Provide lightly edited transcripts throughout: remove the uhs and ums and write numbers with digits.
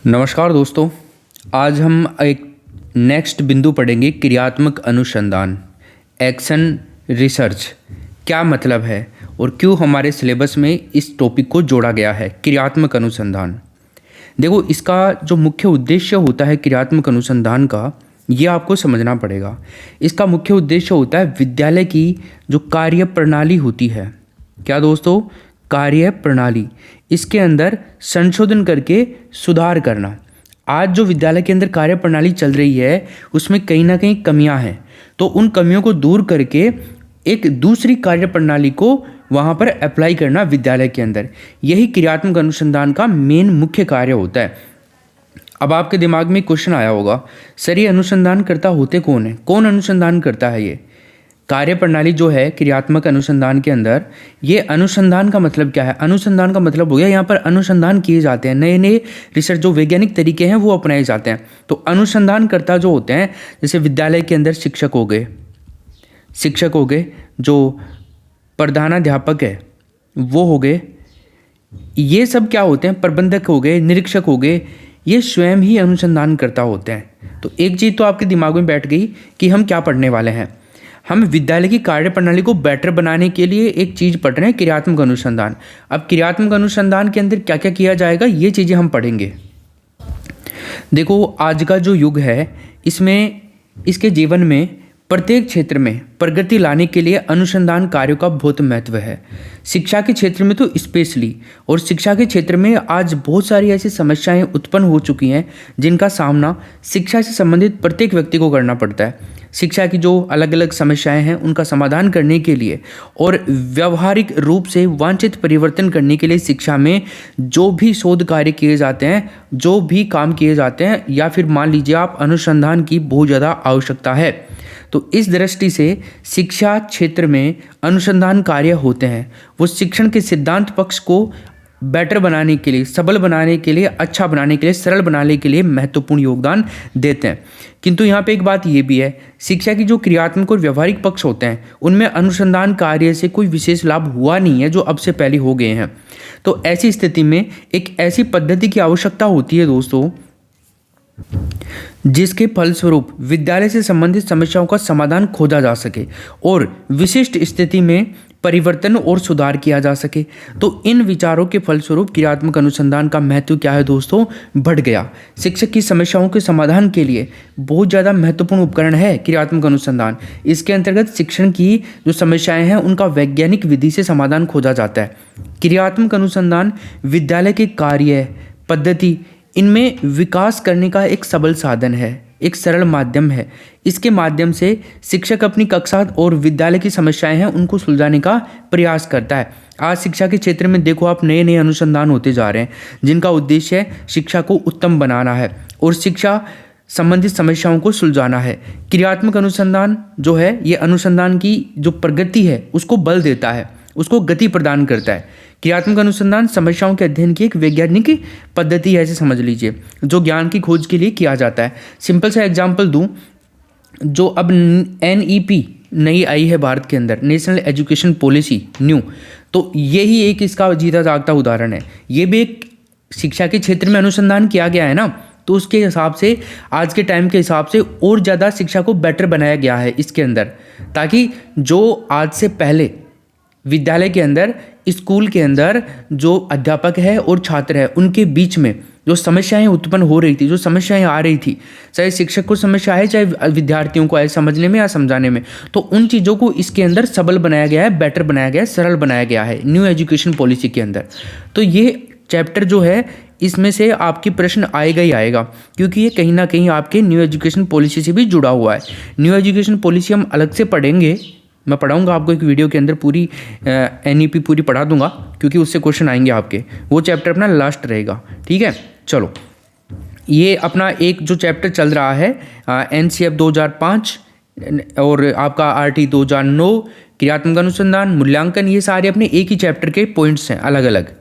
नमस्कार दोस्तों। आज हम एक नेक्स्ट बिंदु पढ़ेंगे, क्रियात्मक अनुसंधान, एक्शन रिसर्च। क्या मतलब है और क्यों हमारे सिलेबस में इस टॉपिक को जोड़ा गया है, क्रियात्मक अनुसंधान। देखो, इसका जो मुख्य उद्देश्य होता है क्रियात्मक अनुसंधान का, ये आपको समझना पड़ेगा। इसका मुख्य उद्देश्य होता है विद्यालय की जो कार्य प्रणाली होती है, क्या दोस्तों, कार्य प्रणाली, इसके अंदर संशोधन करके सुधार करना। आज जो विद्यालय के अंदर कार्य प्रणाली चल रही है उसमें कहीं ना कहीं कमियां हैं, तो उन कमियों को दूर करके एक दूसरी कार्य प्रणाली को वहाँ पर अप्लाई करना विद्यालय के अंदर, यही क्रियात्मक अनुसंधान का मेन मुख्य कार्य होता है। अब आपके दिमाग में क्वेश्चन आया होगा, सर ये अनुसंधानकर्ता होते कौन है, कौन अनुसंधान करता है। ये कार्य प्रणाली जो है क्रियात्मक अनुसंधान के अंदर, ये अनुसंधान का मतलब क्या है। अनुसंधान का मतलब हो गया यहाँ पर अनुसंधान किए जाते हैं, नए नए रिसर्च जो वैज्ञानिक तरीके हैं वो अपनाए जाते हैं। तो अनुसंधानकर्ता जो होते हैं, जैसे विद्यालय के अंदर शिक्षक हो गए, जो प्रधानाध्यापक है वो हो गए, ये सब क्या होते हैं, प्रबंधक हो गए, निरीक्षक हो गए, ये स्वयं ही अनुसंधानकर्ता होते हैं। तो एक चीज़ तो आपके दिमाग में बैठ गई कि हम क्या पढ़ने वाले हैं। हम विद्यालय की कार्य प्रणाली को बेटर बनाने के लिए एक चीज़ पढ़ रहे हैं, क्रियात्मक अनुसंधान। अब क्रियात्मक अनुसंधान के अंदर क्या क्या किया जाएगा, ये चीज़ें हम पढ़ेंगे। देखो, आज का जो युग है इसमें, इसके जीवन में प्रत्येक क्षेत्र में प्रगति लाने के लिए अनुसंधान कार्यों का बहुत महत्व है। शिक्षा के क्षेत्र में तो स्पेशली, और शिक्षा के क्षेत्र में आज बहुत सारी ऐसी समस्याएं उत्पन्न हो चुकी हैं जिनका सामना शिक्षा से संबंधित प्रत्येक व्यक्ति को करना पड़ता है। शिक्षा की जो अलग अलग समस्याएं हैं उनका समाधान करने के लिए और व्यवहारिक रूप से वांछित परिवर्तन करने के लिए शिक्षा में जो भी शोध कार्य किए जाते हैं, जो भी काम किए जाते हैं, या फिर मान लीजिए आप अनुसंधान की बहुत ज़्यादा आवश्यकता है। तो इस दृष्टि से शिक्षा क्षेत्र में अनुसंधान कार्य होते हैं, वो शिक्षण के सिद्धांत पक्ष को बेटर बनाने के लिए, सबल बनाने के लिए, अच्छा बनाने के लिए, सरल बनाने के लिए महत्वपूर्ण योगदान देते हैं। किंतु यहाँ पे एक बात ये भी है, शिक्षा की जो क्रियात्मक और व्यवहारिक पक्ष होते हैं उनमें अनुसंधान कार्य से कोई विशेष लाभ हुआ नहीं है जो अब से पहले हो गए हैं। तो ऐसी स्थिति में एक ऐसी पद्धति की आवश्यकता होती है दोस्तों, जिसके फलस्वरूप विद्यालय से संबंधित समस्याओं का समाधान खोजा जा सके और विशिष्ट स्थिति में परिवर्तन और सुधार किया जा सके। तो इन विचारों के फलस्वरूप क्रियात्मक अनुसंधान का महत्व क्या है दोस्तों, बढ़ गया। शिक्षक की समस्याओं के समाधान के लिए बहुत ज़्यादा महत्वपूर्ण उपकरण है क्रियात्मक अनुसंधान। इसके अंतर्गत शिक्षण की जो समस्याएं हैं उनका वैज्ञानिक विधि से समाधान खोजा जाता है। क्रियात्मक अनुसंधान विद्यालय के कार्य पद्धति इनमें विकास करने का एक सबल साधन है, एक सरल माध्यम है। इसके माध्यम से शिक्षक अपनी कक्षा और विद्यालय की समस्याएं हैं उनको सुलझाने का प्रयास करता है। आज शिक्षा के क्षेत्र में देखो आप, नए नए अनुसंधान होते जा रहे हैं जिनका उद्देश्य है शिक्षा को उत्तम बनाना है और शिक्षा संबंधित समस्याओं को सुलझाना है। क्रियात्मक अनुसंधान जो है ये अनुसंधान की जो प्रगति है उसको बल देता है, उसको गति प्रदान करता है। क्रियात्मक अनुसंधान समस्याओं के अध्ययन की एक वैज्ञानिक पद्धति है, ऐसे समझ लीजिए, जो ज्ञान की खोज के लिए किया जाता है। सिंपल सा एग्जांपल दूं, जो अब NEP नई आई है भारत के अंदर, नेशनल एजुकेशन पॉलिसी न्यू, तो यही एक इसका जीता जागता उदाहरण है। ये भी एक शिक्षा के क्षेत्र में अनुसंधान किया गया है ना, तो उसके हिसाब से आज के टाइम के हिसाब से और ज़्यादा शिक्षा को बेटर बनाया गया है इसके अंदर, ताकि जो आज से पहले विद्यालय के अंदर, स्कूल के अंदर जो अध्यापक है और छात्र है उनके बीच में जो समस्याएं उत्पन्न हो रही थी, जो समस्याएं आ रही थी, चाहे शिक्षक को समस्या है चाहे विद्यार्थियों को है समझने में या समझाने में, तो उन चीज़ों को इसके अंदर सबल बनाया गया है, बेटर बनाया गया है, सरल बनाया गया है न्यू एजुकेशन पॉलिसी के अंदर। तो ये चैप्टर जो है इसमें से आपकी प्रश्न आएगा ही आएगा, क्योंकि ये कहीं ना कहीं आपके न्यू एजुकेशन पॉलिसी से भी जुड़ा हुआ है। न्यू एजुकेशन पॉलिसी हम अलग से पढ़ेंगे, मैं पढ़ाऊंगा आपको एक वीडियो के अंदर, पूरी NEP पूरी पढ़ा दूंगा, क्योंकि उससे क्वेश्चन आएंगे आपके। वो चैप्टर अपना लास्ट रहेगा, ठीक है। चलो, ये अपना एक जो चैप्टर चल रहा है NCF 2005 और आपका RT 2009, क्रियात्मक अनुसंधान, मूल्यांकन, ये सारे अपने एक ही चैप्टर के पॉइंट्स हैं अलग अलग।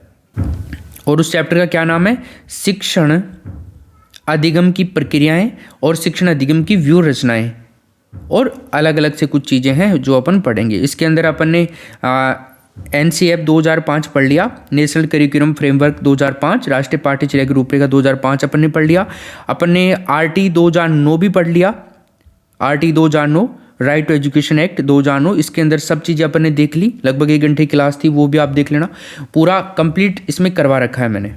और उस चैप्टर का क्या नाम है, शिक्षण अधिगम की प्रक्रियाएं और शिक्षण अधिगम की व्यूह रचनाएं, और अलग अलग से कुछ चीज़ें हैं जो अपन पढ़ेंगे। इसके अंदर अपन ने NCF 2005 पढ़ लिया, नेशनल करिकुलम फ्रेमवर्क 2005, राष्ट्रीय पाठ्यचर्या की रूपरेखा 2005 अपन ने पढ़ लिया। अपन ने RT 2009 भी पढ़ लिया, RT 2009 right to education act 2009, इसके अंदर सब चीज़ें अपन ने देख ली। लगभग 1 घंटे की क्लास थी, वो भी आप देख लेना, पूरा कंप्लीट इसमें करवा रखा है मैंने।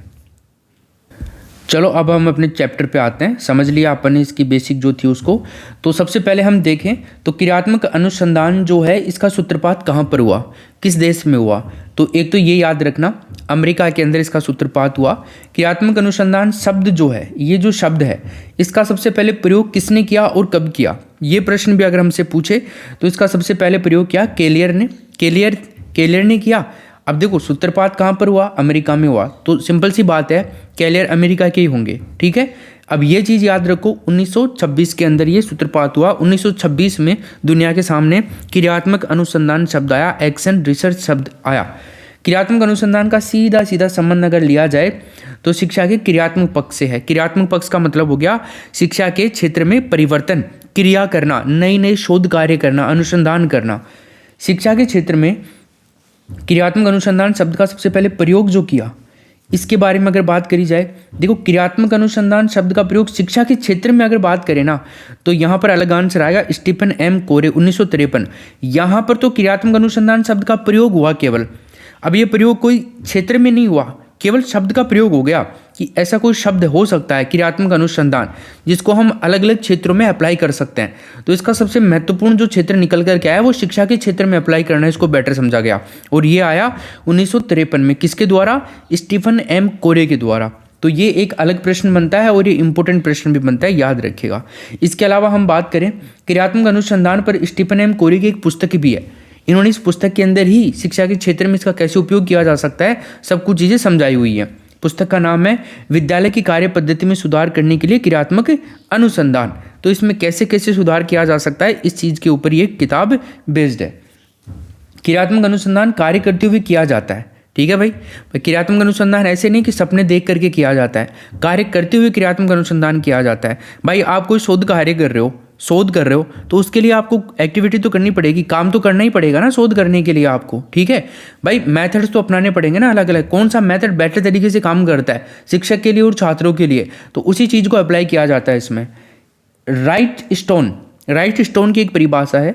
चलो अब हम अपने चैप्टर पे आते हैं। समझ लिया अपन ने इसकी बेसिक जो थी उसको। तो सबसे पहले हम देखें तो क्रियात्मक अनुसंधान जो है इसका सूत्रपात कहाँ पर हुआ, किस देश में हुआ। तो एक तो ये याद रखना, अमेरिका के अंदर इसका सूत्रपात हुआ। क्रियात्मक अनुसंधान शब्द जो है, ये जो शब्द है, इसका सबसे पहले प्रयोग किसने किया और कब किया, ये प्रश्न भी अगर हमसे पूछे तो इसका सबसे पहले प्रयोग किया केलियर ने। केलियर ने किया। अब देखो सूत्रपात कहाँ पर हुआ, अमेरिका में हुआ, तो सिंपल सी बात है केलियर अमेरिका के ही होंगे, ठीक है। अब ये चीज़ याद रखो, 1926 के अंदर ये सूत्रपात हुआ। 1926 में दुनिया के सामने क्रियात्मक अनुसंधान शब्द आया, एक्शन रिसर्च शब्द आया। क्रियात्मक अनुसंधान का सीधा सीधा संबंध अगर लिया जाए तो शिक्षा के क्रियात्मक पक्ष से है। क्रियात्मक पक्ष का मतलब हो गया शिक्षा के क्षेत्र में परिवर्तन, क्रिया करना, नई नई शोध कार्य करना, अनुसंधान करना। शिक्षा के क्षेत्र में क्रियात्मक अनुसंधान शब्द का सबसे पहले प्रयोग जो किया, इसके बारे में अगर बात करी जाए, देखो क्रियात्मक अनुसंधान शब्द का प्रयोग शिक्षा के क्षेत्र में अगर बात करें ना, तो यहाँ पर अलग आंसर आएगा स्टीफन एम कोरे 1953। यहाँ पर तो क्रियात्मक अनुसंधान शब्द का प्रयोग हुआ केवल। अब ये प्रयोग कोई क्षेत्र में नहीं हुआ, केवल शब्द का प्रयोग हो गया कि ऐसा कोई शब्द हो सकता है क्रियात्मक अनुसंधान जिसको हम अलग अलग क्षेत्रों में अप्लाई कर सकते हैं। तो इसका सबसे महत्वपूर्ण जो क्षेत्र निकल कर के आया वो शिक्षा के क्षेत्र में अप्लाई करना, इसको बेटर समझा गया। और ये आया 1953 में, किसके द्वारा, स्टीफन एम कोरे के द्वारा। तो ये एक अलग प्रश्न बनता है और ये इंपॉर्टेंट प्रश्न भी बनता है, याद रखिएगा। इसके अलावा हम बात करें क्रियात्मक अनुसंधान पर, स्टीफन एम कोरे की एक पुस्तक भी है। इन्होंने इस पुस्तक के अंदर ही शिक्षा के क्षेत्र में इसका कैसे उपयोग किया जा सकता है सब कुछ चीज़ें समझाई हुई है। पुस्तक का नाम है विद्यालय की कार्य पद्धति में सुधार करने के लिए क्रियात्मक अनुसंधान। तो इसमें कैसे कैसे सुधार किया जा सकता है, इस चीज़ के ऊपर ये किताब बेस्ड है। क्रियात्मक अनुसंधान कार्य करते हुए किया जाता है, ठीक है भाई। क्रियात्मक अनुसंधान ऐसे नहीं कि सपने देख करके किया जाता है, कार्य करते हुए क्रियात्मक अनुसंधान किया जाता है। भाई आप कोई शोध कार्य कर रहे हो, शोध कर रहे हो, तो उसके लिए आपको एक्टिविटी तो करनी पड़ेगी, काम तो करना ही पड़ेगा ना शोध करने के लिए आपको, ठीक है भाई। मेथड्स तो अपनाने पड़ेंगे ना अलग अलग, कौन सा मेथड बेटर तरीके से काम करता है शिक्षक के लिए और छात्रों के लिए, तो उसी चीज़ को अप्लाई किया जाता है इसमें। राइट स्टोन की एक परिभाषा है।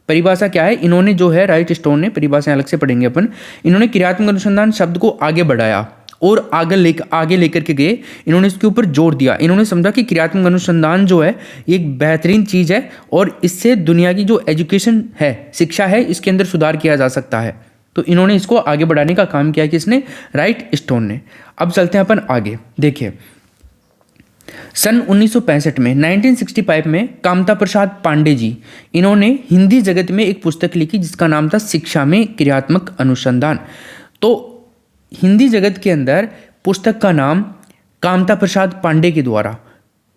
परिभाषा क्या है, इन्होंने जो है राइट स्टोन ने, परिभाषा अलग से पढ़ेंगे अपन, इन्होंने क्रियात्मक अनुसंधान शब्द को आगे बढ़ाया और आगे लेकर के गए। इन्होंने इसके ऊपर जोर दिया। इन्होंने समझा कि क्रियात्मक अनुसंधान जो है एक बेहतरीन चीज़ है और इससे दुनिया की जो एजुकेशन है, शिक्षा है, इसके अंदर सुधार किया जा सकता है। तो इन्होंने इसको आगे बढ़ाने का काम किया, किसने, राइट स्टोन ने। अब चलते हैं अपन आगे। देखिए सन 1965 में 1965 में कामता प्रसाद पांडे जी, इन्होंने हिंदी जगत में एक पुस्तक लिखी जिसका नाम था शिक्षा में क्रियात्मक अनुसंधान। तो हिंदी जगत के अंदर पुस्तक का नाम कामता प्रसाद पांडे के द्वारा,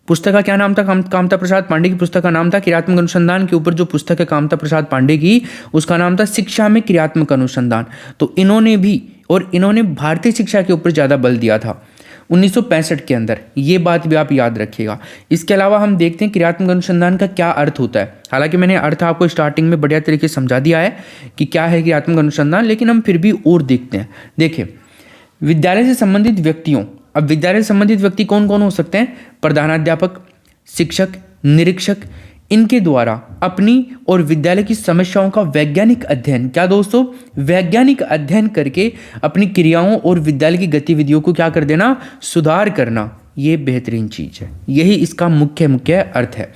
पुस्तक का क्या नाम था, कामता प्रसाद पांडे की पुस्तक का नाम था क्रियात्मक अनुसंधान के ऊपर जो पुस्तक है कामता प्रसाद पांडे की, उसका नाम था शिक्षा में क्रियात्मक अनुसंधान। तो इन्होंने भारतीय शिक्षा के ऊपर ज़्यादा बल दिया था 1965 के अंदर, ये बात भी आप याद रखिएगा। इसके अलावा हम देखते हैं क्रियात्मक अनुसंधान का क्या अर्थ होता है। हालांकि मैंने अर्थ आपको स्टार्टिंग में बढ़िया तरीके से समझा दिया है कि क्या है क्रियात्मक अनुसंधान, लेकिन हम फिर भी और देखते हैं। देखिए विद्यालय से संबंधित व्यक्तियों, अब विद्यालय से संबंधित व्यक्ति कौन कौन हो सकते हैं, प्रधानाध्यापक, शिक्षक, निरीक्षक, इनके द्वारा अपनी और विद्यालय की समस्याओं का वैज्ञानिक अध्ययन, क्या दोस्तों, वैज्ञानिक अध्ययन करके अपनी क्रियाओं और विद्यालय की गतिविधियों को क्या कर देना, सुधार करना, ये बेहतरीन चीज़ है। यही इसका मुख्य अर्थ है।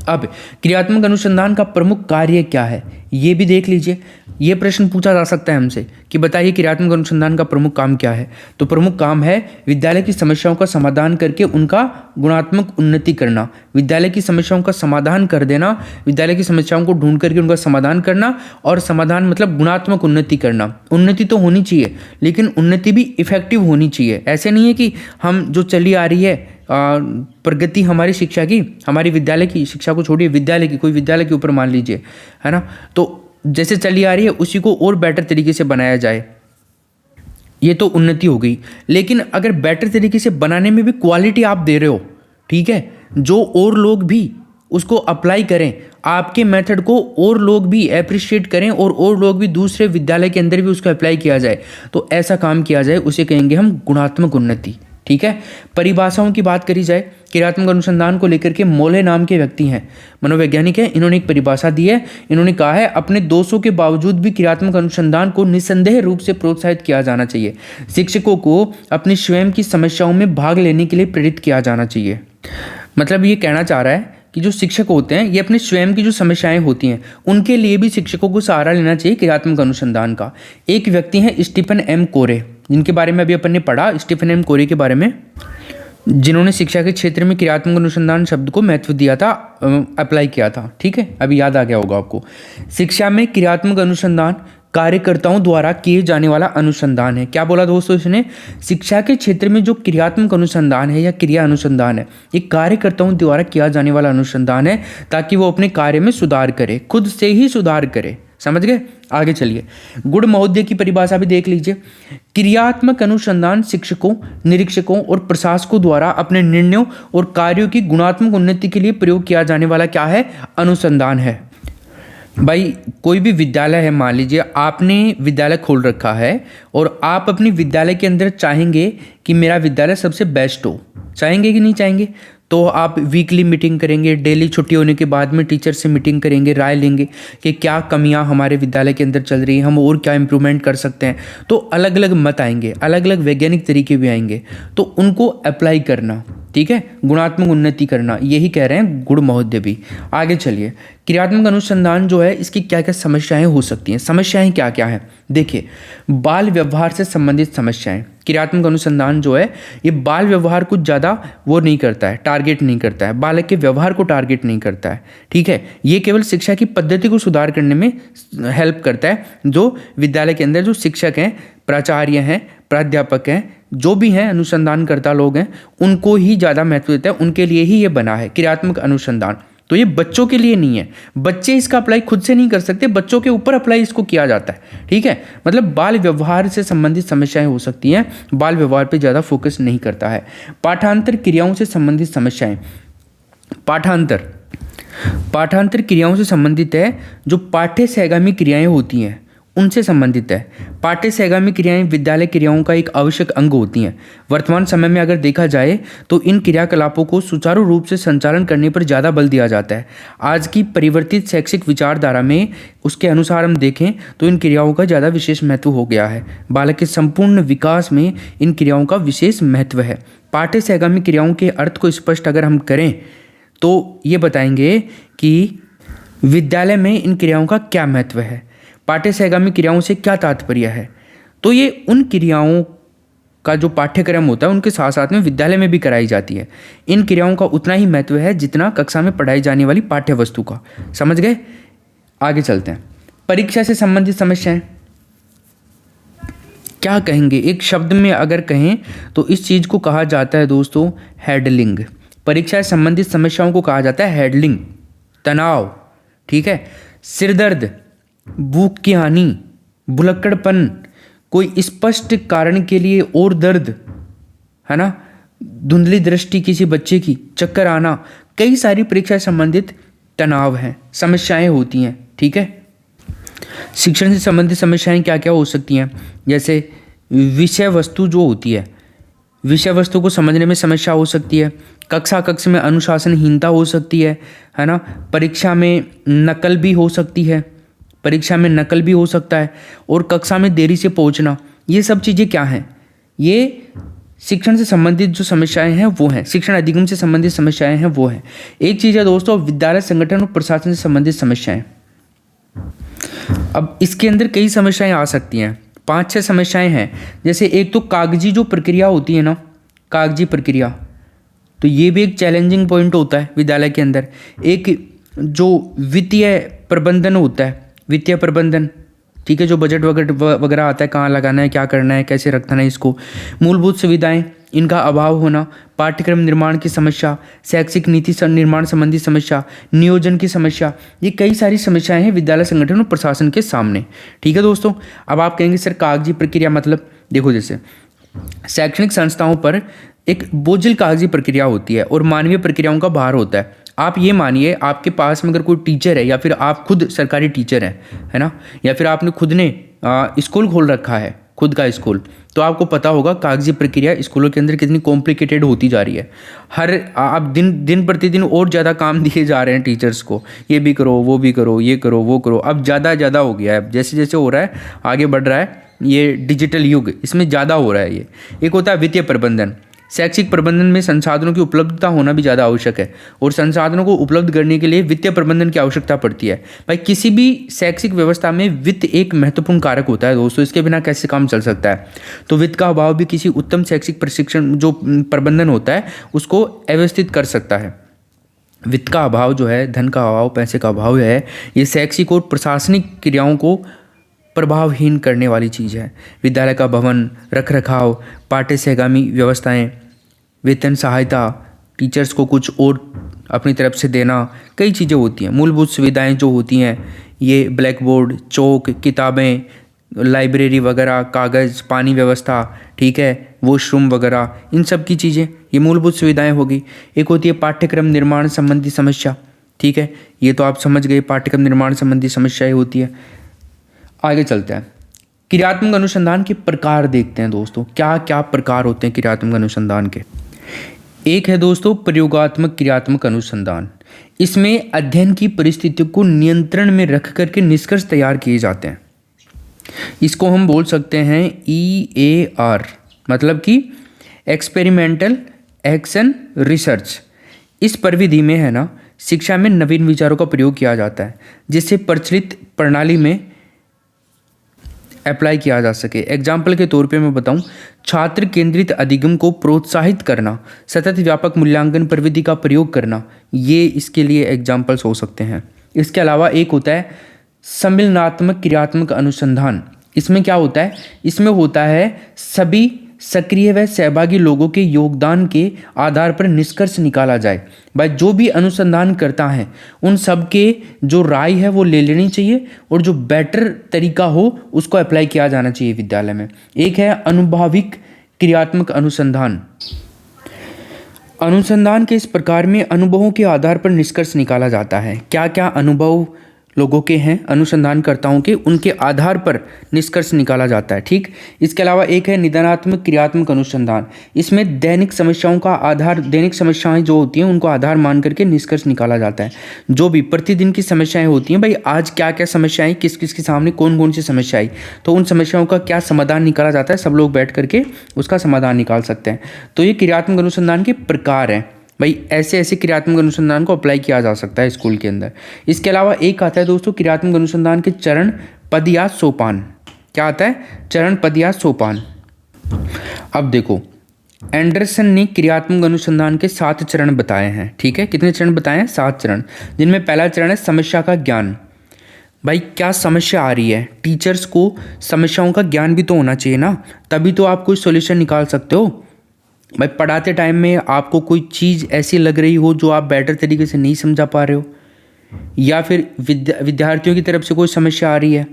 अब क्रियात्मक अनुसंधान का प्रमुख कार्य क्या है, ये भी देख लीजिए। ये प्रश्न पूछा जा सकता है हमसे कि बताइए क्रियात्मक अनुसंधान का प्रमुख काम क्या है। तो प्रमुख काम है विद्यालय की समस्याओं का समाधान करके उनका गुणात्मक उन्नति करना, विद्यालय की समस्याओं का समाधान कर देना, विद्यालय की समस्याओं को ढूंढ करके उनका समाधान करना, और समाधान मतलब गुणात्मक उन्नति करना। उन्नति तो होनी चाहिए, लेकिन उन्नति भी इफेक्टिव होनी चाहिए। ऐसे नहीं है कि हम जो चली आ रही है प्रगति हमारी शिक्षा की, हमारी विद्यालय की शिक्षा को छोड़िए, विद्यालय की, कोई विद्यालय के ऊपर मान लीजिए, है ना, तो जैसे चली आ रही है उसी को और बेटर तरीके से बनाया जाए, ये तो उन्नति हो गई। लेकिन अगर बेटर तरीके से बनाने में भी क्वालिटी आप दे रहे हो, ठीक है, जो और लोग भी उसको अप्लाई करें, आपके मेथड को और लोग भी अप्रिशिएट करें और लोग भी दूसरे विद्यालय के अंदर भी उसको अप्लाई किया जाए, तो ऐसा काम किया जाए, उसे कहेंगे हम गुणात्मक उन्नति। ठीक है। परिभाषाओं की बात करी जाए, क्रियात्मक अनुसंधान को लेकर के मोले नाम के व्यक्ति हैं, मनोवैज्ञानिक हैं, इन्होंने एक परिभाषा दी है। इन्होंने कहा है अपने दोषों के बावजूद भी क्रियात्मक अनुसंधान को निस्संदेह रूप से प्रोत्साहित किया जाना चाहिए। शिक्षकों को अपनी स्वयं की समस्याओं में भाग लेने के लिए प्रेरित किया जाना चाहिए। मतलब ये कहना चाह रहा है कि जो शिक्षक होते हैं ये अपने स्वयं की जो समस्याएं होती हैं उनके लिए भी शिक्षकों को सहारा लेना चाहिए क्रियात्मक अनुसंधान का। एक व्यक्ति हैं स्टीफन एम कोरे, जिनके बारे में अभी अपन ने पढ़ा, स्टीफन एम कोरे के बारे में, जिन्होंने शिक्षा के क्षेत्र में क्रियात्मक अनुसंधान शब्द को महत्व दिया था, अप्लाई किया था। ठीक है, अभी याद आ गया होगा आपको। शिक्षा में क्रियात्मक अनुसंधान कार्यकर्ताओं द्वारा किए जाने वाला अनुसंधान है। क्या बोला दोस्तों इसने? शिक्षा के क्षेत्र में जो क्रियात्मक अनुसंधान है या क्रिया अनुसंधान है, ये कार्यकर्ताओं द्वारा किया जाने वाला अनुसंधान है ताकि वो अपने कार्य में सुधार करे, खुद से ही सुधार करे। समझ गए? आगे चलिए, गुण महोदय की परिभाषा भी देख लीजिए। क्रियात्मक अनुसंधान शिक्षकों, निरीक्षकों और प्रशासकों द्वारा अपने निर्णयों और कार्यों की गुणात्मक उन्नति के लिए प्रयोग किया जाने वाला क्या है? अनुसंधान है। भाई कोई भी विद्यालय है, मान लीजिए आपने विद्यालय खोल रखा है और आप अपनी विद्यालय के अंदर चाहेंगे कि मेरा विद्यालय सबसे बेस्ट हो, चाहेंगे कि नहीं चाहेंगे? तो आप वीकली मीटिंग करेंगे, डेली छुट्टी होने के बाद में टीचर से मीटिंग करेंगे, राय लेंगे कि क्या कमियां हमारे विद्यालय के अंदर चल रही हैं, हम और क्या इम्प्रूवमेंट कर सकते हैं। तो अलग अलग मत आएंगे, अलग अलग वैज्ञानिक तरीके भी आएंगे, तो उनको अप्लाई करना। ठीक है, गुणात्मक उन्नति करना, यही कह रहे हैं गुण महोदय भी। आगे चलिए, क्रियात्मक अनुसंधान जो है इसकी क्या क्या समस्याएं हो सकती हैं? समस्याएं क्या क्या है? देखिए, बाल व्यवहार से संबंधित समस्याएं। क्रियात्मक अनुसंधान जो है ये बाल व्यवहार कुछ ज़्यादा वो नहीं करता है, टारगेट नहीं करता है, बालक के व्यवहार को टारगेट नहीं करता है। ठीक है, ये केवल शिक्षा की पद्धति को सुधार करने में हेल्प करता है। जो विद्यालय के अंदर जो शिक्षक हैं, प्राचार्य हैं, प्राध्यापक हैं, जो भी हैं अनुसंधानकर्ता लोग हैं, उनको ही ज़्यादा महत्व देता है, उनके लिए ही ये बना है क्रियात्मक अनुसंधान। तो ये बच्चों के लिए नहीं है, बच्चे इसका अप्लाई खुद से नहीं कर सकते, बच्चों के ऊपर अप्लाई इसको किया जाता है। ठीक है, मतलब बाल व्यवहार से संबंधित समस्याएं हो सकती हैं, बाल व्यवहार पे ज़्यादा फोकस नहीं करता है। पाठांतर क्रियाओं से संबंधित समस्याएं। पाठांतर क्रियाओं से संबंधित है, जो पाठ्य सहगामी क्रियाएं होती हैं उनसे संबंधित है। पाठ्य सहगामी क्रियाएं विद्यालय क्रियाओं का एक आवश्यक अंग होती हैं। वर्तमान समय में अगर देखा जाए तो इन क्रियाकलापों को सुचारू रूप से संचालन करने पर ज़्यादा बल दिया जाता है। आज की परिवर्तित शैक्षिक विचारधारा में उसके अनुसार हम देखें तो इन क्रियाओं का ज़्यादा विशेष महत्व हो गया है। बालक के संपूर्ण विकास में इन क्रियाओं का विशेष महत्व है। पाठ्य सहगामी क्रियाओं के अर्थ को स्पष्ट अगर हम करें तो ये बताएंगे कि विद्यालय में इन क्रियाओं का क्या महत्व है, पाठ्य सहगामी क्रियाओं से क्या तात्पर्य है। तो ये उन क्रियाओं का जो पाठ्यक्रम होता है उनके साथ साथ में विद्यालय में भी कराई जाती है। इन क्रियाओं का उतना ही महत्व है जितना कक्षा में पढ़ाई जाने वाली पाठ्य वस्तु का। समझ गए? आगे चलते हैं। परीक्षा से संबंधित समस्याएं क्या कहेंगे? एक शब्द में अगर कहें तो इस चीज़ को कहा जाता है दोस्तों हैंडलिंग। परीक्षा से संबंधित समस्याओं को कहा जाता है हैंडलिंग। तनाव, ठीक है, सिरदर्द, भूख की हानि, भुलक्कड़पन, कोई स्पष्ट कारण के लिए और दर्द, है ना, धुंधली दृष्टि किसी बच्चे की, चक्कर आना, कई सारी परीक्षा से संबंधित तनाव हैं, समस्याएं होती हैं। ठीक है, शिक्षण से संबंधित समस्याएं क्या क्या हो सकती हैं? जैसे विषय वस्तु जो होती है, विषय वस्तु को समझने में समस्या हो सकती है। कक्ष में अनुशासनहीनता हो सकती है ना। परीक्षा में नकल भी हो सकती है, परीक्षा में नकल भी हो सकता है, और कक्षा में देरी से पहुंचना, ये सब चीज़ें क्या हैं? ये शिक्षण से संबंधित जो समस्याएं हैं वो हैं, शिक्षण अधिगम से संबंधित समस्याएं हैं वो हैं। एक चीज़ है दोस्तों विद्यालय संगठन और प्रशासन से संबंधित समस्याएं। अब इसके अंदर कई समस्याएं आ सकती हैं, 5-6 समस्याएं हैं। जैसे एक तो कागजी जो प्रक्रिया होती है ना, कागजी प्रक्रिया, तो ये भी एक चैलेंजिंग पॉइंट होता है विद्यालय के अंदर। एक जो वित्तीय प्रबंधन होता है, वित्तीय प्रबंधन, ठीक है, जो बजट वगैरह आता है, कहाँ लगाना है, क्या करना है, कैसे रखना है इसको, मूलभूत सुविधाएं, इनका अभाव होना, पाठ्यक्रम निर्माण की समस्या, शैक्षिक नीति निर्माण संबंधी समस्या, नियोजन की समस्या, ये कई सारी समस्याएं हैं विद्यालय संगठन और प्रशासन के सामने। ठीक है दोस्तों, अब आप कहेंगे सर कागजी प्रक्रिया मतलब, देखो जैसे शैक्षणिक संस्थाओं पर एक बोझिल कागजी प्रक्रिया होती है और मानवीय प्रक्रियाओं का भार होता है। आप ये मानिए आपके पास में अगर कोई टीचर है या फिर आप खुद सरकारी टीचर हैं, है ना, या फिर आपने खुद ने स्कूल खोल रखा है, खुद का स्कूल, तो आपको पता होगा कागजी प्रक्रिया स्कूलों के अंदर कितनी कॉम्प्लिकेटेड होती जा रही है। आप दिन प्रतिदिन और ज़्यादा काम दिए जा रहे हैं टीचर्स को, ये भी करो, वो भी करो, ये करो, वो करो। अब ज़्यादा हो गया है, जैसे जैसे हो रहा है, आगे बढ़ रहा है ये डिजिटल युग, इसमें ज़्यादा हो रहा है ये। एक होता है वित्तीय प्रबंधन। शैक्षिक प्रबंधन में संसाधनों की उपलब्धता होना भी ज़्यादा आवश्यक है, और संसाधनों को उपलब्ध करने के लिए वित्तीय प्रबंधन की आवश्यकता पड़ती है। भाई किसी भी शैक्षिक व्यवस्था में वित्त एक महत्वपूर्ण कारक होता है दोस्तों, इसके बिना कैसे काम चल सकता है। तो वित्त का अभाव भी किसी उत्तम शैक्षिक प्रशिक्षण जो प्रबंधन होता है उसको अव्यवस्थित कर सकता है। वित्त का अभाव जो है, धन का अभाव, पैसे का अभाव है, ये शैक्षिक और प्रशासनिक क्रियाओं को प्रभावहीन करने वाली चीज़ है। विद्यालय का भवन, रखरखाव, पाठ्य सहगामी व्यवस्थाएं, वेतन सहायता, टीचर्स को कुछ और अपनी तरफ से देना, कई चीज़ें होती हैं। मूलभूत सुविधाएं जो होती हैं, ये ब्लैक बोर्ड, चौक, किताबें, लाइब्रेरी वगैरह, कागज़, पानी व्यवस्था, ठीक है, वॉशरूम वगैरह, इन सब की चीज़ें ये मूलभूत सुविधाएं होगी। एक होती है पाठ्यक्रम निर्माण संबंधी समस्या, ठीक है, ये तो आप समझ गए, पाठ्यक्रम निर्माण संबंधी समस्याएं होती है। आगे चलते हैं, क्रियात्मक अनुसंधान के प्रकार देखते हैं दोस्तों। क्या क्या प्रकार होते हैं क्रियात्मक अनुसंधान के। एक है दोस्तों प्रयोगात्मक क्रियात्मक अनुसंधान। इसमें अध्ययन की परिस्थितियों को नियंत्रण में रख करके निष्कर्ष तैयार किए जाते हैं। इसको हम बोल सकते हैं EAR, मतलब कि एक्सपेरिमेंटल एक्शन रिसर्च। इस परिविधि में है ना, शिक्षा में नवीन विचारों का प्रयोग किया जाता है जिससे प्रचलित प्रणाली में अप्लाई किया जा सके। एग्जाम्पल के तौर पे मैं बताऊं, छात्र केंद्रित अधिगम को प्रोत्साहित करना, सतत व्यापक मूल्यांकन प्रविधि का प्रयोग करना, ये इसके लिए एग्जाम्पल्स हो सकते हैं। इसके अलावा एक होता है सम्मिलनात्मक क्रियात्मक अनुसंधान। इसमें क्या होता है, इसमें होता है सभी सक्रिय व सहभागी लोगों के योगदान के आधार पर निष्कर्ष निकाला जाए। भाई जो भी अनुसंधान करता है उन सब के जो राय है वो ले लेनी चाहिए, और जो बेटर तरीका हो उसको अप्लाई किया जाना चाहिए विद्यालय में। एक है अनुभविक क्रियात्मक अनुसंधान। अनुसंधान के इस प्रकार में अनुभवों के आधार पर निष्कर्ष निकाला जाता है। क्या क्या अनुभव लोगों के हैं, अनुसंधानकर्ताओं के, उनके आधार पर निष्कर्ष निकाला जाता है, ठीक। इसके अलावा एक है निदानात्मक क्रियात्मक अनुसंधान। इसमें दैनिक समस्याएं जो होती हैं उनको आधार मान करके निष्कर्ष निकाला जाता है। जो भी प्रतिदिन की समस्याएं होती हैं, भाई आज क्या क्या समस्याएं, किस किस के सामने कौन कौन सी समस्याएं, तो उन समस्याओं का क्या समाधान निकाला जाता है, सब लोग बैठ करके उसका समाधान निकाल सकते हैं। तो ये क्रियात्मक अनुसंधान के प्रकार हैं। भाई ऐसे ऐसे क्रियात्मक अनुसंधान को अप्लाई किया जा सकता है स्कूल के अंदर। इसके अलावा एक आता है दोस्तों क्रियात्मक अनुसंधान के चरण, पद या सोपान। क्या आता है, चरण, पद या सोपान। अब देखो, एंडरसन ने क्रियात्मक अनुसंधान के 7 चरण बताए हैं, ठीक है। कितने चरण बताए हैं, 7 चरण, जिनमें पहला चरण है समस्या का ज्ञान। भाई क्या समस्या आ रही है, टीचर्स को समस्याओं का ज्ञान भी तो होना चाहिए ना, तभी तो आप कोई सोल्यूशन निकाल सकते हो। भाई पढ़ाते टाइम में आपको कोई चीज़ ऐसी लग रही हो जो आप बेटर तरीके से नहीं समझा पा रहे हो, या फिर विद्यार्थियों की तरफ से कोई समस्या आ रही है,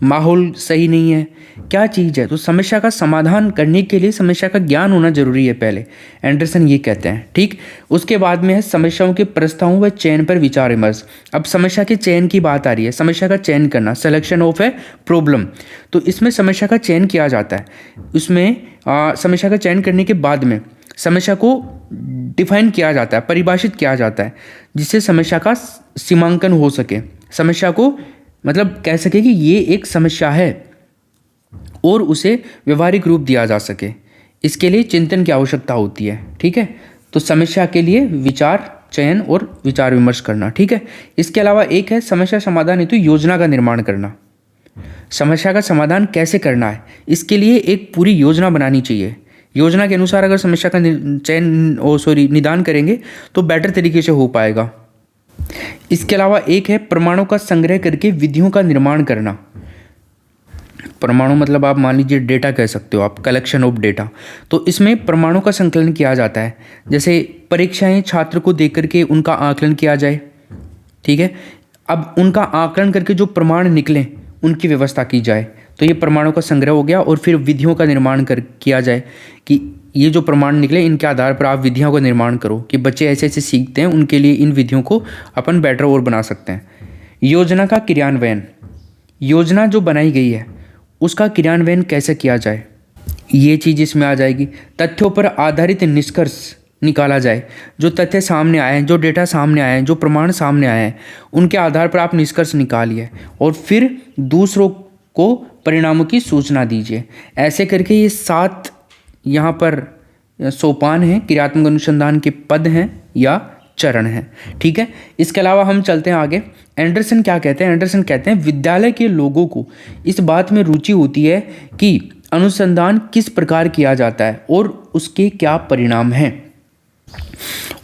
माहौल सही नहीं है, क्या चीज़ है, तो समस्या का समाधान करने के लिए समस्या का ज्ञान होना जरूरी है पहले, एंडरसन ये कहते हैं, ठीक। उसके बाद में है समस्याओं के प्रस्तावों व चयन पर विचार विमर्श। अब समस्या के चयन की बात आ रही है, समस्या का चयन करना, सिलेक्शन ऑफ ए प्रॉब्लम। तो इसमें समस्या का चयन किया जाता है। उसमें समस्या का चयन करने के बाद में समस्या को डिफाइन किया जाता है, परिभाषित किया जाता है, जिससे समस्या का सीमांकन हो सके, समस्या को मतलब कह सके कि ये एक समस्या है और उसे व्यवहारिक रूप दिया जा सके। इसके लिए चिंतन की आवश्यकता होती है, ठीक है। तो समस्या के लिए विचार, चयन और विचार विमर्श करना, ठीक है। इसके अलावा एक है समस्या समाधान हेतु योजना का निर्माण करना। समस्या का समाधान कैसे करना है, इसके लिए एक पूरी योजना बनानी चाहिए। योजना के अनुसार अगर समस्या का निदान करेंगे तो बेटर तरीके से हो पाएगा। इसके अलावा एक है प्रमाणों का संग्रह करके विधियों का निर्माण करना। परमाणु मतलब आप मान लीजिए डेटा कह सकते हो आप, कलेक्शन ऑफ डेटा। तो इसमें परमाणु का संकलन किया जाता है, जैसे परीक्षाएं छात्र को देकर करके उनका आकलन किया जाए, ठीक है। अब उनका आकलन करके जो प्रमाण निकलें उनकी व्यवस्था की जाए, तो ये परमाणु का संग्रह हो गया। और फिर विधियों का निर्माण किया जाए कि ये जो प्रमाण निकले इनके आधार पर आप विधियों का निर्माण करो कि बच्चे ऐसे ऐसे सीखते हैं, उनके लिए इन विधियों को अपन बेटर और बना सकते हैं। योजना का क्रियान्वयन, योजना जो बनाई गई है उसका क्रियान्वयन कैसे किया जाए, ये चीज़ इसमें आ जाएगी। तथ्यों पर आधारित निष्कर्ष निकाला जाए, जो तथ्य सामने आए हैं, जो डेटा सामने आए हैं, जो प्रमाण सामने आए हैं, उनके आधार पर आप निष्कर्ष निकालिए और फिर दूसरों को परिणामों की सूचना दीजिए। ऐसे करके ये 7 यहाँ पर सोपान हैं, क्रियात्मक अनुसंधान के पद हैं या चरण हैं। ठीक है, इसके अलावा हम चलते हैं आगे। एंडरसन क्या कहते हैं? एंडरसन कहते हैं विद्यालय के लोगों को इस बात में रुचि होती है कि अनुसंधान किस प्रकार किया जाता है और उसके क्या परिणाम हैं,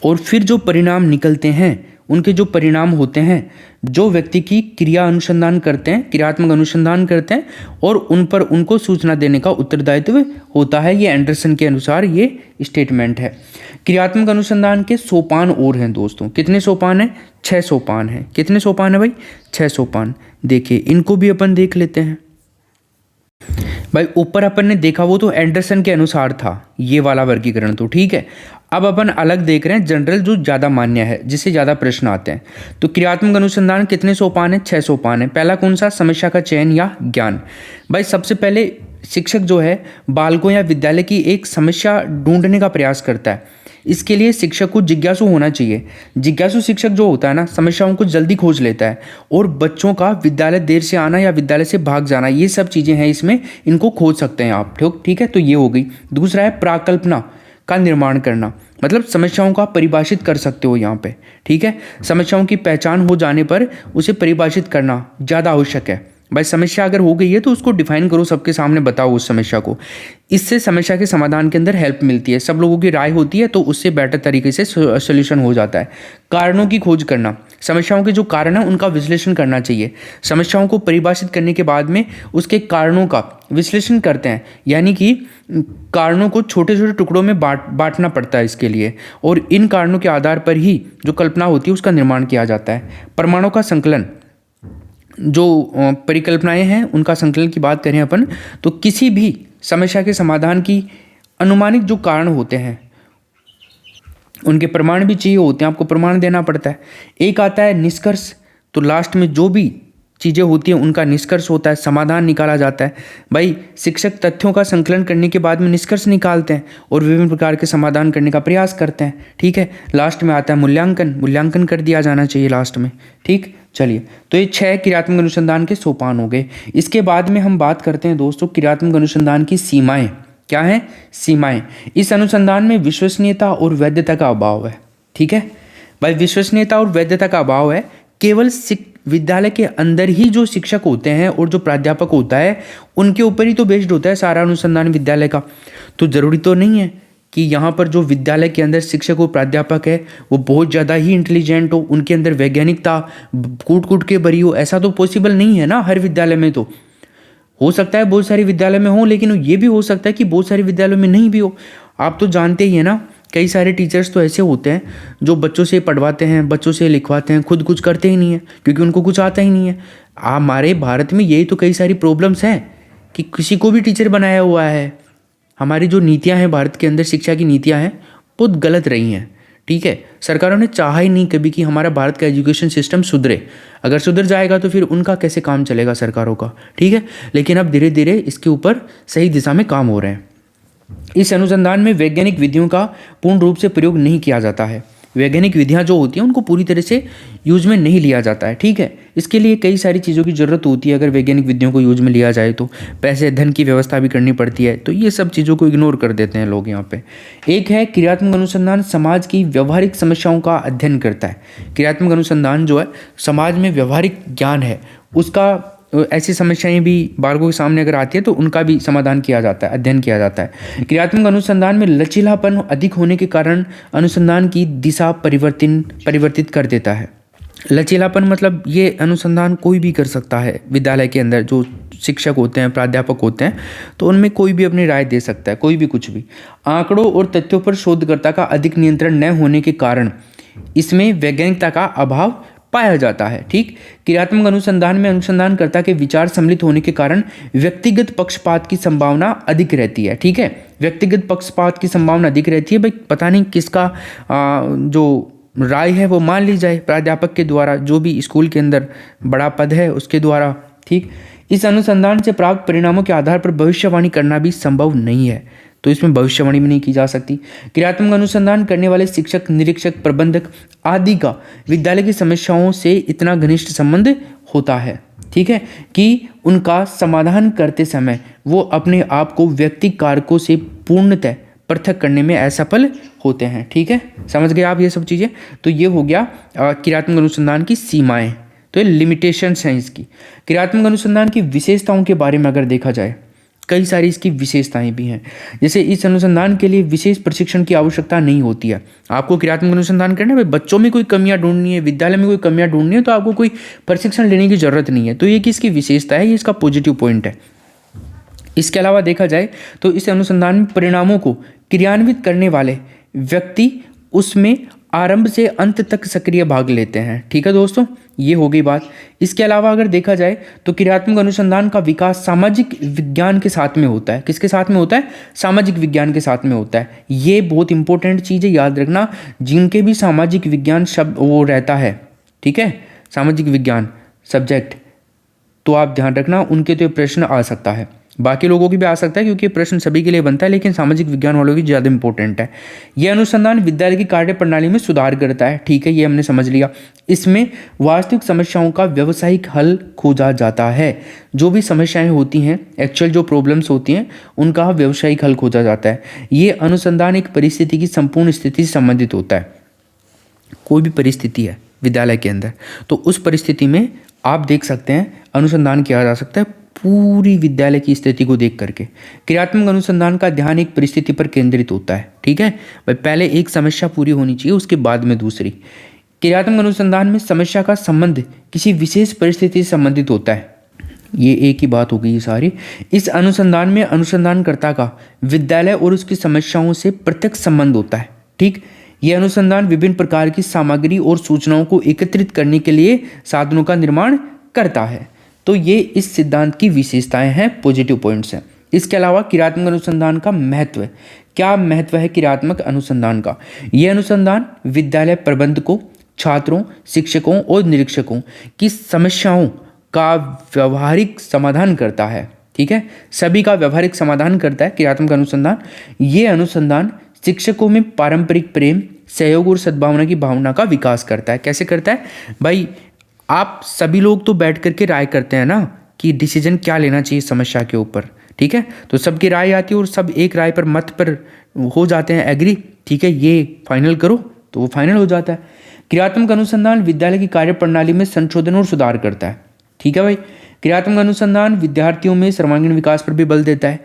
और फिर जो परिणाम निकलते हैं, उनके जो परिणाम होते हैं, जो व्यक्ति की क्रिया अनुसंधान करते हैं, क्रियात्मक अनुसंधान करते हैं, और उन पर उनको सूचना देने का उत्तरदायित्व होता है। ये एंडरसन के अनुसार ये स्टेटमेंट है। क्रियात्मक अनुसंधान के सोपान और हैं दोस्तों। कितने सोपान हैं? 6 सोपान हैं। कितने सोपान है भाई? 6 सोपान। देखिए इनको भी अपन देख लेते हैं। भाई ऊपर अपन ने देखा वो तो एंडरसन के अनुसार था, ये वाला वर्गीकरण तो ठीक है। अब अपन अलग देख रहे हैं जनरल, जो ज़्यादा मान्य है, जिससे ज़्यादा प्रश्न आते हैं। तो क्रियात्मक अनुसंधान कितने सोपान है? 6 सोपान है। पहला कौन सा? समस्या का चयन या ज्ञान। भाई सबसे पहले शिक्षक जो है बालकों या विद्यालय की एक समस्या ढूंढने का प्रयास करता है। इसके लिए शिक्षक को जिज्ञासु होना चाहिए। जिज्ञासु शिक्षक जो होता है ना, समस्याओं को जल्दी खोज लेता है, और बच्चों का विद्यालय देर से आना या विद्यालय से भाग जाना, ये सब चीज़ें हैं इसमें, इनको खोज सकते हैं आप। ठीक है, तो ये हो गई। दूसरा है प्राकल्पना का निर्माण करना, मतलब समस्याओं का परिभाषित कर सकते हो यहाँ पे। ठीक है, समस्याओं की पहचान हो जाने पर उसे परिभाषित करना ज़्यादा आवश्यक है। भाई समस्या अगर हो गई है तो उसको डिफाइन करो, सबके सामने बताओ उस समस्या को। इससे समस्या के समाधान के अंदर हेल्प मिलती है, सब लोगों की राय होती है, तो उससे बेटर तरीके से सोल्यूशन हो जाता है। कारणों की खोज करना, समस्याओं के जो कारण हैं उनका विश्लेषण करना चाहिए। समस्याओं को परिभाषित करने के बाद में उसके कारणों का विश्लेषण करते हैं, यानी कि कारणों को छोटे छोटे टुकड़ों में बांटना पड़ता है इसके लिए, और इन कारणों के आधार पर ही जो कल्पना होती है उसका निर्माण किया जाता है। प्रमाणों का संकलन, जो परिकल्पनाएं हैं उनका संकलन की बात करें अपन, तो किसी भी समस्या के समाधान की अनुमानित जो कारण होते हैं उनके प्रमाण भी चाहिए होते हैं, आपको प्रमाण देना पड़ता है। एक आता है निष्कर्ष, तो लास्ट में जो भी चीज़ें होती हैं उनका निष्कर्ष होता है, समाधान निकाला जाता है। भाई शिक्षक तथ्यों का संकलन करने के बाद में निष्कर्ष निकालते हैं और विभिन्न प्रकार के समाधान करने का प्रयास करते हैं। ठीक है, लास्ट में आता है मूल्यांकन, मूल्यांकन कर दिया जाना चाहिए लास्ट में। ठीक, चलिए, तो ये 6 क्रियात्मक अनुसंधान के सोपान हो गए। इसके बाद में हम बात करते हैं दोस्तों क्रियात्मक अनुसंधान की सीमाएं। क्या है? सीमाएं। इस अनुसंधान में विश्वसनीयता और वैधता का अभाव है। ठीक है भाई, विश्वसनीयता और वैधता का अभाव है। केवल विद्यालय के अंदर ही जो शिक्षक होते हैं और जो प्राध्यापक होता है उनके ऊपर ही तो बेस्ड होता है सारा अनुसंधान विद्यालय का। तो ज़रूरी तो नहीं है कि यहाँ पर जो विद्यालय के अंदर शिक्षक और प्राध्यापक है वो बहुत ज़्यादा ही इंटेलिजेंट हो, उनके अंदर वैज्ञानिकता कूट कूट के भरी हो। ऐसा तो पॉसिबल नहीं है ना हर विद्यालय में। तो हो सकता है बहुत सारे विद्यालय में हो, लेकिन ये भी हो सकता है कि बहुत सारे विद्यालयों में नहीं भी हो। आप तो जानते ही है ना, कई सारे टीचर्स तो ऐसे होते हैं जो बच्चों से पढ़वाते हैं, बच्चों से लिखवाते हैं, खुद कुछ करते ही नहीं है क्योंकि उनको कुछ आता ही नहीं है। हमारे भारत में यही तो कई सारी प्रॉब्लम्स हैं कि किसी को भी टीचर बनाया हुआ है। हमारी जो नीतियाँ हैं भारत के अंदर, शिक्षा की नीतियाँ हैं, बहुत गलत रही हैं। ठीक है, सरकारों ने चाहा ही नहीं कभी कि हमारा भारत का एजुकेशन सिस्टम सुधरे। अगर सुधर जाएगा तो फिर उनका कैसे काम चलेगा सरकारों का। ठीक है, लेकिन अब धीरे धीरे इसके ऊपर सही दिशा में काम हो रहे हैं। इस अनुसंधान में वैज्ञानिक विधियों का पूर्ण रूप से प्रयोग नहीं किया जाता है। वैज्ञानिक विधियां जो होती हैं उनको पूरी तरह से यूज में नहीं लिया जाता है। ठीक है, इसके लिए कई सारी चीज़ों की ज़रूरत होती है। अगर वैज्ञानिक विधियों को यूज में लिया जाए तो पैसे धन की व्यवस्था भी करनी पड़ती है, तो ये सब चीज़ों को इग्नोर कर देते हैं लोग यहाँ पे। एक है क्रियात्मक अनुसंधान समाज की व्यवहारिक समस्याओं का अध्ययन करता है। क्रियात्मक अनुसंधान जो है समाज में व्यवहारिक ज्ञान है उसका, ऐसी समस्याएं भी बालकों के सामने अगर आती है तो उनका भी समाधान किया जाता है, अध्ययन किया जाता है। क्रियात्मक अनुसंधान में लचीलापन अधिक होने के कारण अनुसंधान की दिशा परिवर्तित कर देता है। लचीलापन मतलब ये अनुसंधान कोई भी कर सकता है। विद्यालय के अंदर जो शिक्षक होते हैं, प्राध्यापक होते हैं, तो उनमें कोई भी अपनी राय दे सकता है, कोई भी कुछ भी। आंकड़ों और तथ्यों पर शोधकर्ता का अधिक नियंत्रण न होने के कारण इसमें वैज्ञानिकता का अभाव पाया जाता है। ठीक, क्रियात्मक अनुसंधान में अनुसंधानकर्ता के विचार सम्मिलित होने के कारण व्यक्तिगत पक्षपात की संभावना अधिक रहती है। ठीक है, व्यक्तिगत पक्षपात की संभावना अधिक रहती है। भाई पता नहीं किसका जो राय है वो मान ली जाए प्राध्यापक के द्वारा, जो भी स्कूल के अंदर बड़ा पद है उसके द्वारा। ठीक, इस अनुसंधान से प्राप्त परिणामों के आधार पर भविष्यवाणी करना भी संभव नहीं है, तो इसमें भविष्यवाणी भी नहीं की जा सकती। क्रियात्मक अनुसंधान करने वाले शिक्षक, निरीक्षक, प्रबंधक आदि का विद्यालय की समस्याओं से इतना घनिष्ठ संबंध होता है, ठीक है, कि उनका समाधान करते समय वो अपने आप को व्यक्ति कारकों से पूर्णतः पृथक करने में असफल होते हैं। ठीक है, समझ गए आप ये सब चीज़ें। तो ये हो गया क्रियात्मक अनुसंधान की सीमाएं, तो ये लिमिटेशंस हैं इसकी। क्रियात्मक अनुसंधान की विशेषताओं के बारे में अगर देखा जाए, कई सारी इसकी विशेषताएं भी हैं। जैसे इस अनुसंधान के लिए विशेष प्रशिक्षण की आवश्यकता नहीं होती है। आपको क्रियात्मक अनुसंधान करना है, बच्चों में कोई कमियां ढूंढनी है, विद्यालय में कोई कमियां ढूंढनी है, तो आपको कोई प्रशिक्षण लेने की जरूरत नहीं है। तो ये किसकी विशेषता है, ये इसका पॉजिटिव पॉइंट है। इसके अलावा देखा जाए तो इस अनुसंधान में परिणामों को क्रियान्वित करने वाले व्यक्ति उसमें आरंभ से अंत तक सक्रिय भाग लेते हैं। ठीक है दोस्तों, ये हो गई बात। इसके अलावा अगर देखा जाए तो क्रियात्मक अनुसंधान का विकास सामाजिक विज्ञान के साथ में होता है। किसके साथ में होता है, सामाजिक विज्ञान के साथ में होता है। ये बहुत इंपॉर्टेंट चीज़ है, याद रखना। जिनके भी सामाजिक विज्ञान शब्द वो रहता है, ठीक है, सामाजिक विज्ञान सब्जेक्ट, तो आप ध्यान रखना उनके तो प्रश्न आ सकता है। बाकी लोगों की भी आ सकता है क्योंकि प्रश्न सभी के लिए बनता है, लेकिन सामाजिक विज्ञान वालों की ज़्यादा इंपॉर्टेंट है। यह अनुसंधान विद्यालय की कार्य प्रणाली में सुधार करता है। ठीक है, ये हमने समझ लिया। इसमें वास्तविक समस्याओं का व्यावसायिक हल खोजा जाता है। जो भी समस्याएं होती हैं, एक्चुअल जो प्रॉब्लम्स होती हैं, उनका व्यावसायिक हल खोजा जाता है। ये अनुसंधान एक परिस्थिति की संपूर्ण स्थिति से संबंधित होता है। कोई भी परिस्थिति है विद्यालय के अंदर, तो उस परिस्थिति में आप देख सकते हैं अनुसंधान किया जा सकता है पूरी विद्यालय की स्थिति को देख करके। क्रियात्मक अनुसंधान का ध्यान एक परिस्थिति पर केंद्रित होता है। ठीक है भाई, पहले एक समस्या पूरी होनी चाहिए, उसके बाद में दूसरी। क्रियात्मक अनुसंधान में समस्या का संबंध किसी विशेष परिस्थिति से संबंधित होता है। ये एक ही बात हो गई ये सारी। इस अनुसंधान में अनुसंधानकर्ता का विद्यालय और उसकी समस्याओं से प्रत्यक्ष संबंध होता है। ठीक, यह अनुसंधान विभिन्न प्रकार की सामग्री और सूचनाओं को एकत्रित करने के लिए साधनों का निर्माण करता है। तो ये इस सिद्धांत की विशेषताएं हैं, पॉजिटिव पॉइंट्स हैं। इसके अलावा क्रियात्मक अनुसंधान का महत्व, क्या महत्व है क्रियात्मक अनुसंधान का? यह अनुसंधान विद्यालय प्रबंधकों, छात्रों, शिक्षकों और निरीक्षकों की समस्याओं का व्यवहारिक समाधान करता है। ठीक है, सभी का व्यवहारिक समाधान करता है क्रियात्मक अनुसंधान। ये अनुसंधान शिक्षकों में पारंपरिक प्रेम, सहयोग और सद्भावना की भावना का विकास करता है। कैसे करता है भाई? आप सभी लोग तो बैठ करके राय करते हैं ना कि डिसीजन क्या लेना चाहिए समस्या के ऊपर, ठीक है, तो सबकी राय आती है और सब एक राय पर, मत पर हो जाते हैं एग्री। ठीक है, ये फाइनल करो तो वो फाइनल हो जाता है। क्रियात्मक अनुसंधान विद्यालय की कार्य प्रणाली में संशोधन और सुधार करता है। ठीक है भाई, क्रियात्मक अनुसंधान विद्यार्थियों में सर्वांगीण विकास पर भी बल देता है।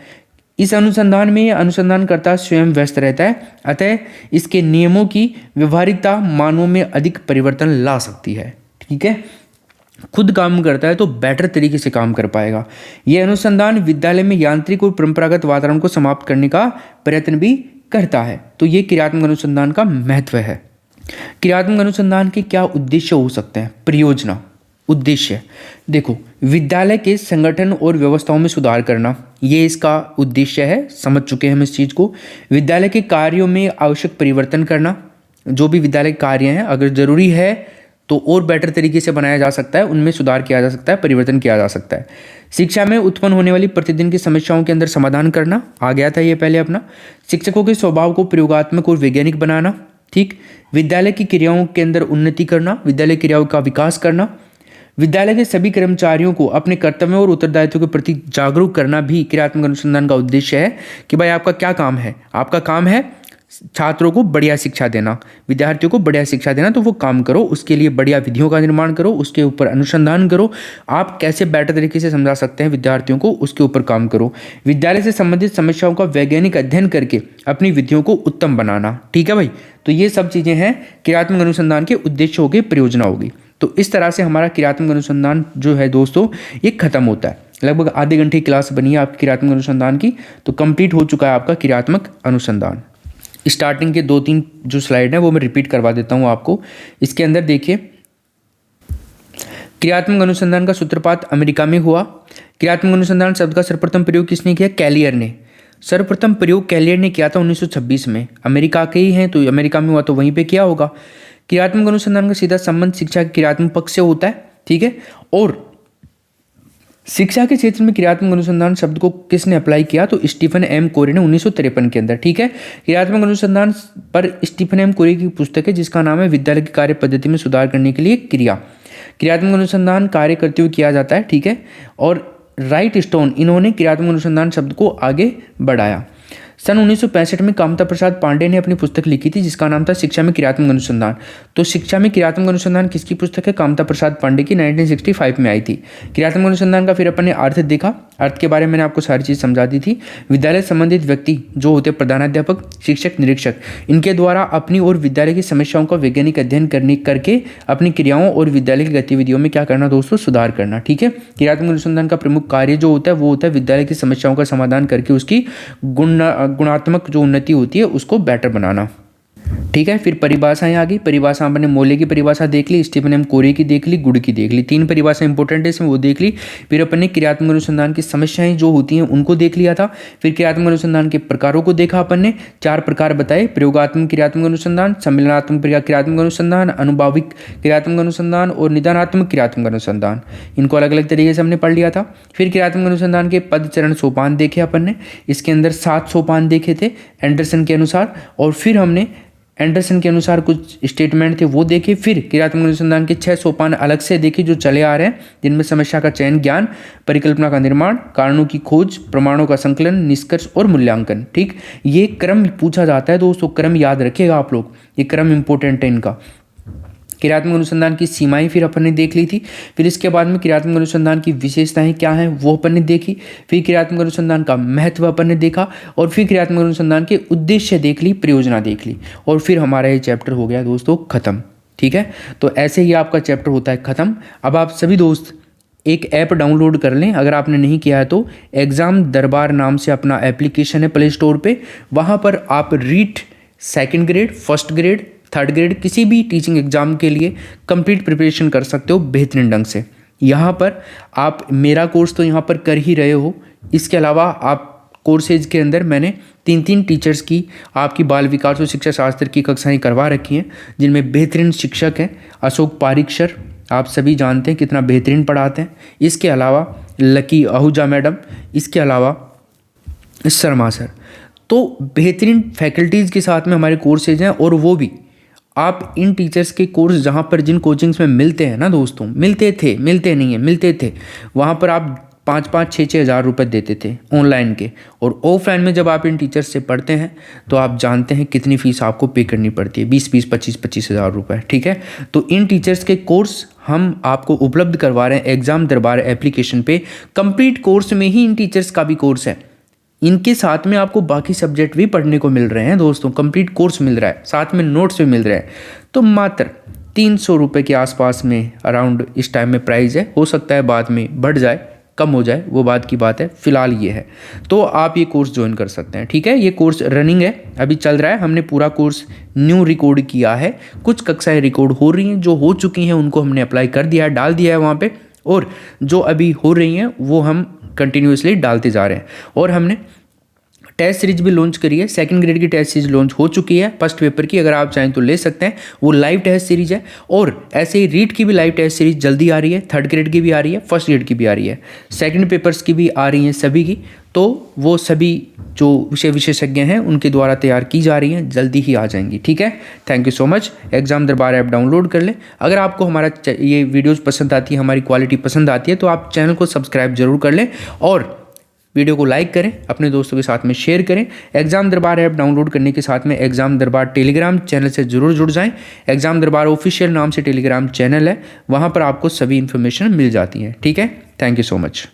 इस अनुसंधान में अनुसंधानकर्ता स्वयं व्यस्त रहता है, अतः इसके नियमों की व्यवहारिकता मानवों में अधिक परिवर्तन ला सकती है। ठीक है, खुद काम करता है तो बेटर तरीके से काम कर पाएगा। यह अनुसंधान विद्यालय में यांत्रिक और परंपरागत वातावरण को समाप्त करने का प्रयत्न भी करता है। तो ये क्रियात्मक अनुसंधान का महत्व है। क्रियात्मक अनुसंधान के क्या उद्देश्य हो सकते हैं? परियोजना उद्देश्य देखो, विद्यालय के संगठन और व्यवस्थाओं में सुधार करना, ये इसका उद्देश्य है। समझ चुके हैं हम इस चीज़ को। विद्यालय के कार्यों में आवश्यक परिवर्तन करना, जो भी विद्यालय कार्य हैं अगर जरूरी है तो और बेटर तरीके से बनाया जा सकता है, उनमें सुधार किया जा सकता है, परिवर्तन किया जा सकता है। शिक्षा में उत्पन्न होने वाली प्रतिदिन की समस्याओं के अंदर समाधान करना, आ गया था ये पहले अपना। शिक्षकों के स्वभाव को प्रयोगात्मक और वैज्ञानिक बनाना। ठीक, विद्यालय की क्रियाओं के अंदर उन्नति करना, विद्यालय क्रियाओं का विकास करना। विद्यालय के सभी कर्मचारियों को अपने कर्तव्यों और उत्तरदायित्व के प्रति जागरूक करना भी क्रियात्मक अनुसंधान का उद्देश्य है कि भाई आपका क्या काम है? आपका काम है छात्रों को बढ़िया शिक्षा देना, विद्यार्थियों को बढ़िया शिक्षा देना, तो वो काम करो, उसके लिए बढ़िया विधियों का निर्माण करो, उसके ऊपर अनुसंधान करो। आप कैसे बेटर तरीके से समझा सकते हैं विद्यार्थियों को, उसके ऊपर काम करो। विद्यालय से संबंधित समस्याओं का वैज्ञानिक अध्ययन करके अपनी विधियों को उत्तम बनाना। ठीक है भाई, तो ये सब चीज़ें हैं क्रियात्मक अनुसंधान के उद्देश्य हो गए, परियोजना होगी। तो इस तरह से हमारा क्रियात्मक अनुसंधान जो है दोस्तों ये खत्म होता है। लगभग आधे घंटे की क्लास बनी है आपकी क्रियात्मक अनुसंधान की, तो कंप्लीट हो चुका है आपका क्रियात्मक अनुसंधान। स्टार्टिंग के 2-3 जो स्लाइड हैं वो मैं रिपीट करवा देता हूँ आपको। इसके अंदर देखिए, क्रियात्मक अनुसंधान का सूत्रपात अमेरिका में हुआ। क्रियात्मक अनुसंधान शब्द का सर्वप्रथम प्रयोग किसने किया? कैलियर ने। सर्वप्रथम प्रयोग कैलियर ने किया था 1926 में। अमेरिका के ही हैं तो अमेरिका में हुआ तो वहीं पे किया होगा। क्रियात्मक अनुसंधान का सीधा संबंध शिक्षा के क्रियात्मक पक्ष से होता है, ठीक है। और शिक्षा के क्षेत्र में क्रियात्मक अनुसंधान शब्द को किसने अप्लाई किया? तो स्टीफन एम कोरे ने 1953 के अंदर, ठीक है। क्रियात्मक अनुसंधान पर स्टीफन एम कोरे की पुस्तक है जिसका नाम है विद्यालय की कार्य पद्धति में सुधार करने के लिए क्रिया। क्रियात्मक अनुसंधान कार्य करते हुए किया जाता है, ठीक है। और राइट स्टोन इन्होंने क्रियात्मक अनुसंधान शब्द को आगे बढ़ाया। सन 1965 में कामता प्रसाद पांडे ने अपनी पुस्तक लिखी थी जिसका नाम था शिक्षा में क्रियात्मक अनुसंधान। तो शिक्षा में क्रियात्मक अनुसंधान किसकी पुस्तक है? कामता प्रसाद पांडे की, 1965 में आई थी। क्रियात्मक अनुसंधान का फिर अपन ने अर्थ देखा। अर्थ के बारे में मैंने आपको सारी चीज़ समझा दी थी। विद्यालय संबंधित व्यक्ति जो होते हैं प्रधानाध्यापक, शिक्षक, निरीक्षक, इनके द्वारा अपनी और विद्यालय की समस्याओं का वैज्ञानिक अध्ययन करके अपनी क्रियाओं और विद्यालय की गतिविधियों में क्या करना दोस्तों? सुधार करना, ठीक है। क्रियात्मक अनुसंधान का प्रमुख कार्य जो होता है वो होता है विद्यालय की समस्याओं का समाधान करके उसकी गुणात्मक जो उन्नति होती है उसको बेटर बनाना, ठीक है। फिर परिभाषाएं आ गई। परिभाषा हमने मोले की परिभाषा देख ली, स्टीफन एम कोरे की देख ली, गुड की देख ली। 3 परिभाषा इंपॉर्टेंट है इसमें, वो देख ली। फिर अपन ने क्रियात्मक अनुसंधान की समस्याएं जो होती हैं उनको देख लिया था। फिर क्रियात्मक अनुसंधान के प्रकारों को देखा अपन ने, 4 प्रकार बताए: प्रयोगात्मक क्रियात्मक अनुसंधान, सम्मेलनात्मक क्रियात्मक अनुसंधान, अनुभाविक क्रियात्मक अनुसंधान और निदानात्मक क्रियात्मक अनुसंधान। इनको अलग अलग तरीके से हमने पढ़ लिया था। फिर क्रियात्मक अनुसंधान के पद, चरण, सोपान देखे अपन ने। इसके अंदर 7 सोपान देखे थे एंडरसन के अनुसार, और फिर हमने एंडरसन के अनुसार कुछ स्टेटमेंट थे वो देखे। फिर क्रियात्मक अनुसंधान के 6 सोपान अलग से देखे जो चले आ रहे हैं, जिनमें समस्या का चयन, ज्ञान, परिकल्पना का निर्माण, कारणों की खोज, प्रमाणों का संकलन, निष्कर्ष और मूल्यांकन, ठीक। ये क्रम पूछा जाता है दोस्तों, क्रम याद रखिएगा आप लोग, ये क्रम इंपॉर्टेंट है इनका। क्रियात्मक अनुसंधान की सीमाएं फिर अपन ने देख ली थी। फिर इसके बाद में क्रियात्मक अनुसंधान की विशेषताएं क्या हैं वो अपन ने देखी। फिर क्रियात्मक अनुसंधान का महत्व अपन ने देखा, और फिर क्रियात्मक अनुसंधान के उद्देश्य देख ली, प्रयोजना देख ली, और फिर हमारा ये चैप्टर हो गया दोस्तों खत्म, ठीक है। तो ऐसे ही आपका चैप्टर होता है खत्म। अब आप सभी दोस्त एक ऐप डाउनलोड कर लें, अगर आपने नहीं किया है तो एग्ज़ाम दरबार नाम से अपना एप्लीकेशन है प्ले स्टोर पे। वहाँ पर आप REET 2nd grade, 1st grade, 3rd grade किसी भी टीचिंग एग्जाम के लिए कंप्लीट प्रिपरेशन कर सकते हो बेहतरीन ढंग से। यहाँ पर आप मेरा कोर्स तो यहाँ पर कर ही रहे हो, इसके अलावा आप कोर्सेज के अंदर मैंने 3 टीचर्स की आपकी बाल विकास और शिक्षा शास्त्र की कक्षाएं करवा रखी हैं, जिनमें बेहतरीन शिक्षक हैं अशोक पारिक सर, आप सभी जानते हैं कितना बेहतरीन पढ़ाते हैं। इसके अलावा लकी आहूजा मैडम, इसके अलावा शर्मा सर। तो बेहतरीन फैकल्टीज़ के साथ में हमारे कोर्सेज हैं, और वो भी आप इन टीचर्स के कोर्स जहाँ पर जिन कोचिंग्स में मिलते हैं ना दोस्तों, मिलते थे, वहाँ पर आप 5-5, 6-6 हज़ार रुपये देते थे ऑनलाइन के, और ऑफलाइन में जब आप इन टीचर्स से पढ़ते हैं तो आप जानते हैं कितनी फ़ीस आपको पे करनी पड़ती है, 20-20, 25-25 हज़ार रुपये, ठीक है। तो इन टीचर्स के कोर्स हम आपको उपलब्ध करवा रहे हैं एग्ज़ाम दरबार एप्लीकेशन पे। कंप्लीट कोर्स में ही इन टीचर्स का भी कोर्स है, इनके साथ में आपको बाकी सब्जेक्ट भी पढ़ने को मिल रहे हैं दोस्तों, कंप्लीट कोर्स मिल रहा है, साथ में नोट्स भी मिल रहे हैं। तो मात्र 300 रुपये के आसपास में अराउंड इस टाइम में प्राइस है, हो सकता है बाद में बढ़ जाए, कम हो जाए, वो बात की बात है, फिलहाल ये है। तो आप ये कोर्स ज्वाइन कर सकते हैं, ठीक है। ये कोर्स रनिंग है, अभी चल रहा है, हमने पूरा कोर्स न्यू रिकॉर्ड किया है, कुछ कक्षाएँ रिकॉर्ड हो रही हैं, जो हो चुकी हैं उनको हमने अप्लाई कर दिया है, डाल दिया है वहाँ पर, और जो अभी हो रही हैं वो हम कंटिन्यूसली डालते जा रहे हैं। और हमने टेस्ट सीरीज भी लॉन्च करी है, 2nd ग्रेड की टेस्ट सीरीज लॉन्च हो चुकी है, फर्स्ट पेपर की अगर आप चाहें तो ले सकते हैं, वो लाइव टेस्ट सीरीज है। और ऐसे ही रीट की भी लाइव टेस्ट सीरीज जल्दी आ रही है, 3rd ग्रेड की भी आ रही है, 1st ग्रेड की भी आ रही है, 2nd पेपर्स की भी आ रही हैं सभी की। तो वो सभी जो विषय विशेषज्ञ हैं उनके द्वारा तैयार की जा रही हैं, जल्दी ही आ जाएंगी, ठीक है। Thank you so much. Exam दरबार ऐप डाउनलोड कर लें। अगर आपको हमारा ये वीडियोज़ पसंद आती है, हमारी क्वालिटी पसंद आती है, तो आप चैनल को सब्सक्राइब जरूर कर लें, और वीडियो को लाइक करें, अपने दोस्तों के साथ में शेयर करें। एग्ज़ाम दरबार ऐप डाउनलोड करने के साथ में एग्ज़ाम दरबार टेलीग्राम चैनल से ज़रूर जुड़ जाएं। एग्ज़ाम दरबार ऑफिशियल नाम से टेलीग्राम चैनल है, वहाँ पर आपको सभी इन्फॉर्मेशन मिल जाती है, ठीक है। Thank you so much.